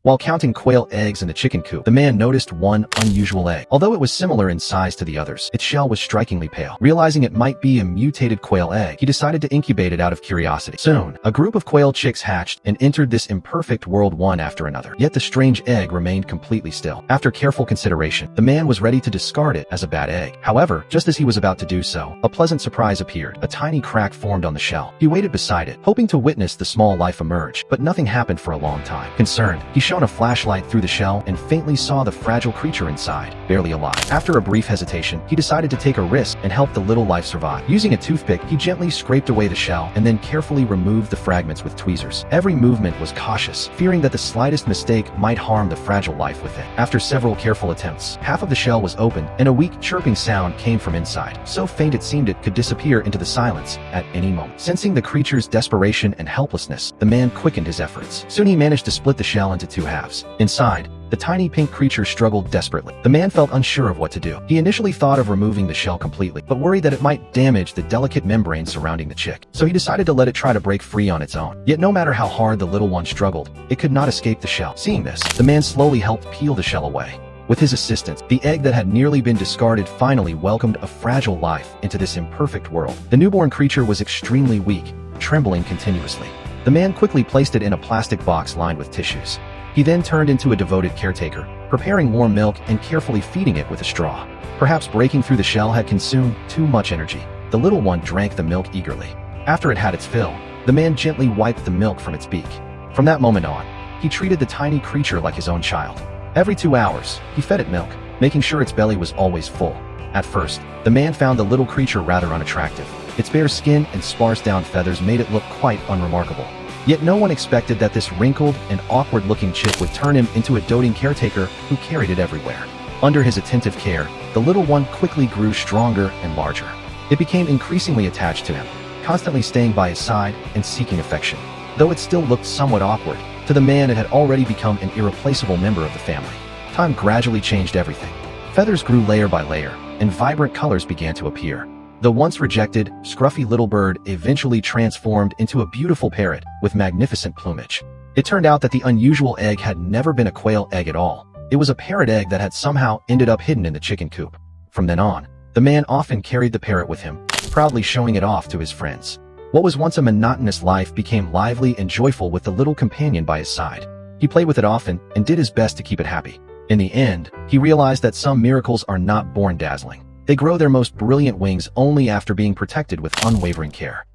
While counting quail eggs in the chicken coop, the man noticed one unusual egg. Although it was similar in size to the others, its shell was strikingly pale. Realizing it might be a mutated quail egg, he decided to incubate it out of curiosity. Soon, a group of quail chicks hatched and entered this imperfect world one after another. Yet the strange egg remained completely still. After careful consideration, the man was ready to discard it as a bad egg. However, just as he was about to do so, a pleasant surprise appeared. A tiny crack formed on the shell. He waited beside it, hoping to witness the small life emerge, but nothing happened for a long time. Concerned, he shone a flashlight through the shell and faintly saw the fragile creature inside, barely alive. After a brief hesitation, he decided to take a risk and help the little life survive. Using a toothpick, he gently scraped away the shell and then carefully removed the fragments with tweezers. Every movement was cautious, fearing that the slightest mistake might harm the fragile life within. After several careful attempts, half of the shell was opened and a weak chirping sound came from inside, so faint it seemed it could disappear into the silence at any moment. Sensing the creature's desperation and helplessness, the man quickened his efforts. Soon he managed to split the shell into two halves. Inside, the tiny pink creature struggled desperately. The man felt unsure of what to do. He initially thought of removing the shell completely, but worried that it might damage the delicate membrane surrounding the chick. So he decided to let it try to break free on its own. Yet no matter how hard the little one struggled, it could not escape the shell. Seeing this, the man slowly helped peel the shell away. With his assistance, the egg that had nearly been discarded finally welcomed a fragile life into this imperfect world. The newborn creature was extremely weak, trembling continuously. The man quickly placed it in a plastic box lined with tissues. He then turned into a devoted caretaker, preparing warm milk and carefully feeding it with a straw. Perhaps breaking through the shell had consumed too much energy. The little one drank the milk eagerly. After it had its fill, the man gently wiped the milk from its beak. From that moment on, he treated the tiny creature like his own child. Every 2 hours, he fed it milk, making sure its belly was always full. At first, the man found the little creature rather unattractive. Its bare skin and sparse-down feathers made it look quite unremarkable. Yet no one expected that this wrinkled and awkward-looking chick would turn him into a doting caretaker who carried it everywhere. Under his attentive care, the little one quickly grew stronger and larger. It became increasingly attached to him, constantly staying by his side and seeking affection. Though it still looked somewhat awkward, to the man it had already become an irreplaceable member of the family. Time gradually changed everything. Feathers grew layer by layer, and vibrant colors began to appear. The once rejected, scruffy little bird eventually transformed into a beautiful parrot with magnificent plumage. It turned out that the unusual egg had never been a quail egg at all. It was a parrot egg that had somehow ended up hidden in the chicken coop. From then on, the man often carried the parrot with him, proudly showing it off to his friends. What was once a monotonous life became lively and joyful with the little companion by his side. He played with it often and did his best to keep it happy. In the end, he realized that some miracles are not born dazzling. They grow their most brilliant wings only after being protected with unwavering care.